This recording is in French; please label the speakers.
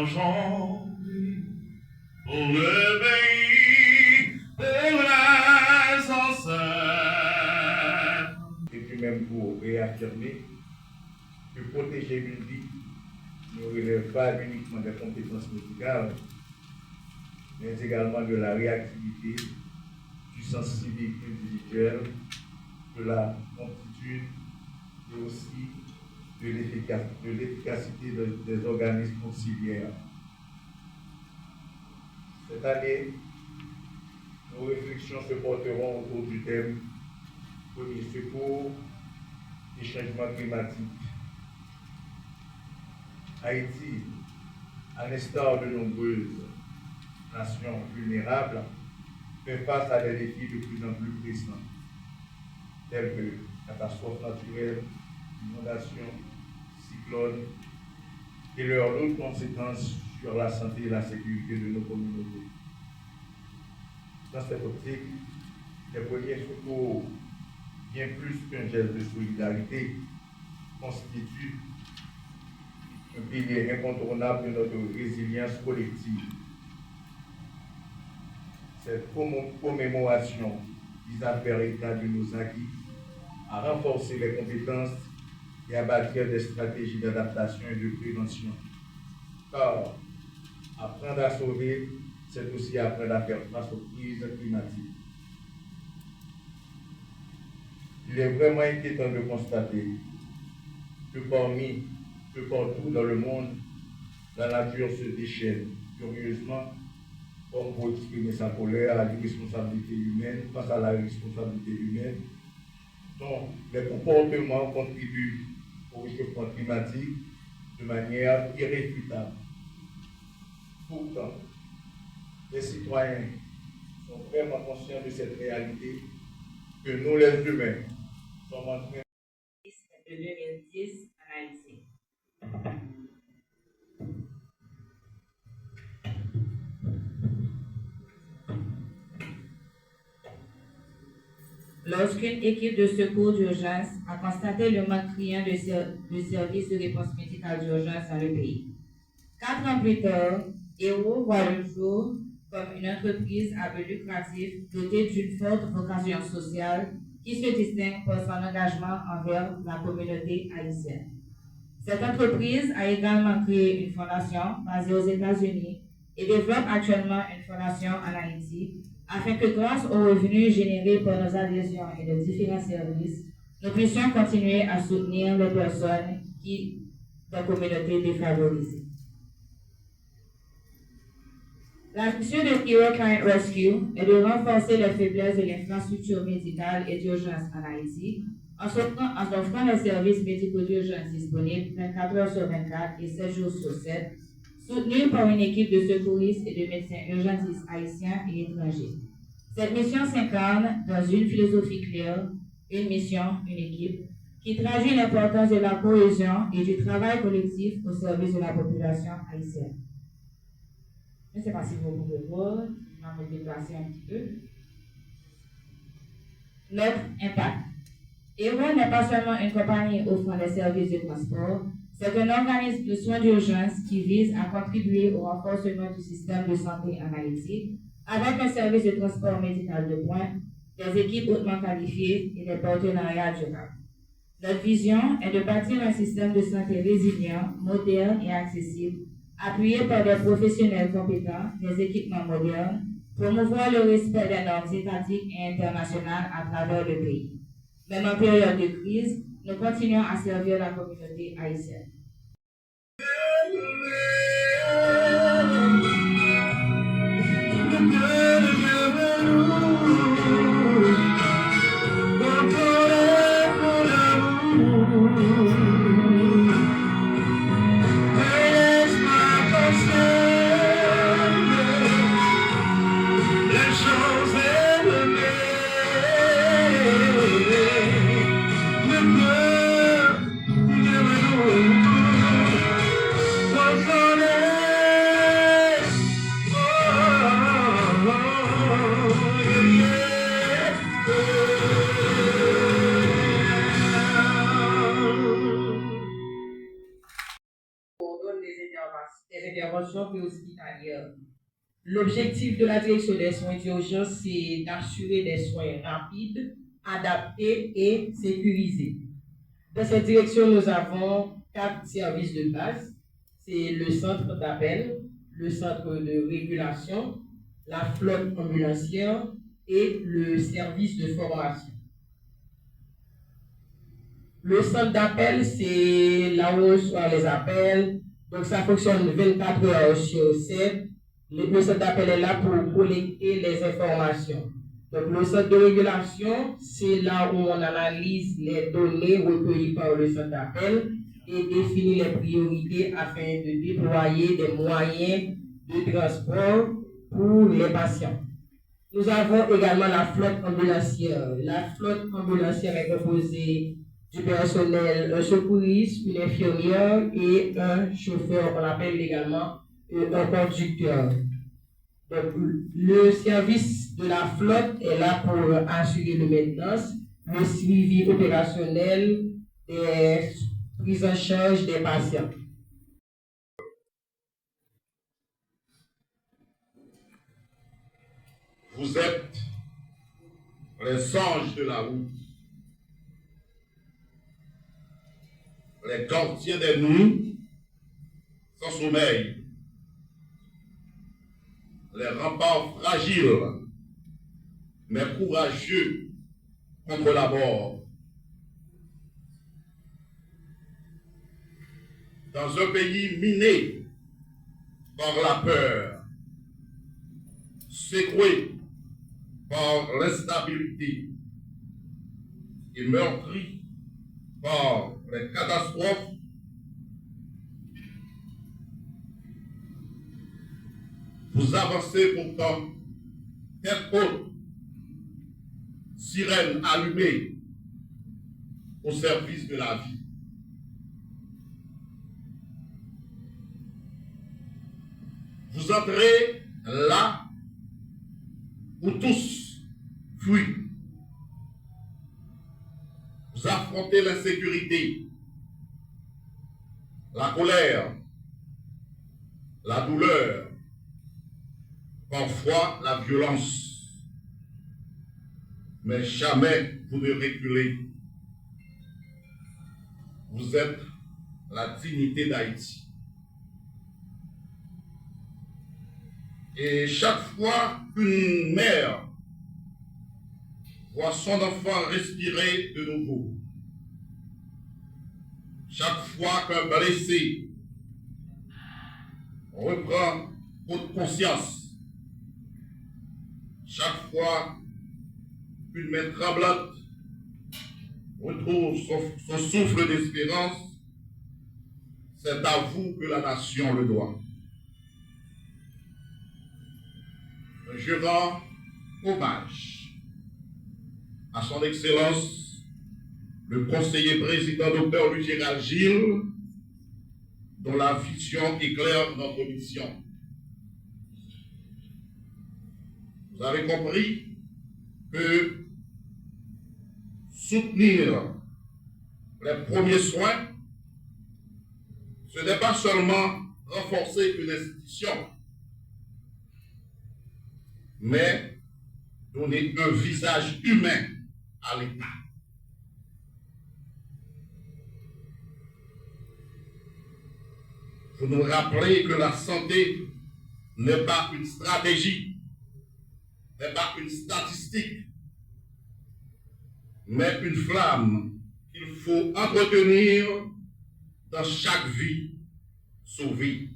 Speaker 1: chanter pour le pays, pour les ancêtres.
Speaker 2: Et puis même pour réaffirmer que protéger une vie ne relève pas uniquement des compétences médicales, mais également de la réactivité, du sens civique individuel, de la promptitude et aussi de l'efficacité des organismes auxiliaires. Cette année, nos réflexions se porteront autour du thème premier secours et changement climatique. Haïti, à l'instar de nombreuses nations vulnérables, fait face à des défis de plus en plus pressants, tels que catastrophes naturelles, inondations, cyclones, et leurs lourdes conséquences sur la santé et la sécurité de nos communautés. Dans cette optique, les premiers secours, bien plus qu'un geste de solidarité, constituent un pilier incontournable de notre résilience collective. Cette commémoration vise à faire état de nos acquis, à renforcer les compétences et à bâtir des stratégies d'adaptation et de prévention. Car apprendre à sauver, c'est aussi apprendre à faire face aux crises climatiques. Il est vraiment inquiétant de constater que partout dans le monde, la nature se déchaîne furieusement, comme pour exprimer sa colère à l'irresponsabilité humaine, face à la responsabilité humaine, dont les comportements contribuent au réchauffement climatique de manière irréfutable. Pourtant, les citoyens sont vraiment conscients de cette réalité que nous, les humains, sommes en train
Speaker 3: de 2010 en Haïti. Lorsqu'une équipe de secours d'urgence a constaté le manque criant de services de réponse médicale d'urgence dans le pays. 4 ans plus tard, Héros voit le jour comme une entreprise à but lucratif dotée d'une forte vocation sociale qui se distingue par son engagement envers la communauté haïtienne. Cette entreprise a également créé une fondation basée aux États-Unis et développe actuellement une fondation en Haïti afin que grâce aux revenus générés par nos adhésions et de différents services, nous puissions continuer à soutenir les personnes des communautés défavorisées. La mission de Hero Client Rescue est de renforcer les faiblesses de l'infrastructure médicale et d'urgence en Haïti en offrant les services médicaux d'urgence disponibles 24 heures sur 24 et 7 jours sur 7, soutenus par une équipe de secouristes et de médecins urgentistes haïtiens et étrangers. Cette mission s'incarne dans une philosophie claire, une mission, une équipe, qui traduit l'importance de la cohésion et du travail collectif au service de la population haïtienne. Je ne sais pas si vous pouvez voir, je vais me déplacer un petit peu. Notre impact. Héros n'est pas seulement une compagnie offrant des services de transport, c'est un organisme de soins d'urgence qui vise à contribuer au renforcement du système de santé en Haïti avec un service de transport médical de pointe, des équipes hautement qualifiées et des partenariats durables. Notre vision est de bâtir un système de santé résilient, moderne et accessible, appuyé par des professionnels compétents, des équipements modernes, promouvoir le respect des normes étatiques et internationales à travers le pays. Même en période de crise, nous continuons à servir la communauté haïtienne.
Speaker 4: interventions préhospitalières. L'objectif de la direction des soins d'urgence, c'est d'assurer des soins rapides, adaptés et sécurisés. Dans cette direction, nous avons 4 services de base. C'est le centre d'appel, le centre de régulation, la flotte ambulancière et le service de formation. Le centre d'appel, c'est là où on reçoit les appels. Donc, ça fonctionne 24 heures sur 7. Le centre d'appel est là pour collecter les informations. Donc, le centre de régulation, c'est là où on analyse les données recueillies par le centre d'appel et définit les priorités afin de déployer des moyens de transport pour les patients. Nous avons également la flotte ambulancière. La flotte ambulancière est composée du personnel, un secouriste, une infirmière et un chauffeur, on l'appelle également un conducteur. Donc, le service de la flotte est là pour assurer le maintenance, le suivi opérationnel et prise en charge des patients.
Speaker 1: Vous êtes les anges de la route, les gardiens des nuits sans sommeil, les remparts fragiles mais courageux contre la mort. Dans un pays miné par la peur, secoué par l'instabilité et meurtri par les catastrophes, vous avancez pourtant tête haute, sirène allumée au service de la vie. Vous entrez là où tous fuient. Vous affrontez l'insécurité, la colère, la douleur, parfois la violence. Mais jamais vous ne reculez. Vous êtes la dignité d'Haïti. Et chaque fois qu'une mère voit son enfant respirer de nouveau, chaque fois qu'un blessé reprend haute conscience, chaque fois qu'une main tremblante retrouve son souffle d'espérance, c'est à vous que la nation le doit. Je rends hommage à son Excellence, le conseiller président Dr Louis Gérald Gilles, dont la vision éclaire notre mission. Vous avez compris que soutenir les premiers soins, ce n'est pas seulement renforcer une institution, mais donner un visage humain à l'État. Vous nous rappelez que la santé n'est pas une stratégie, n'est pas une statistique, mais une flamme qu'il faut entretenir dans chaque vie sauvée.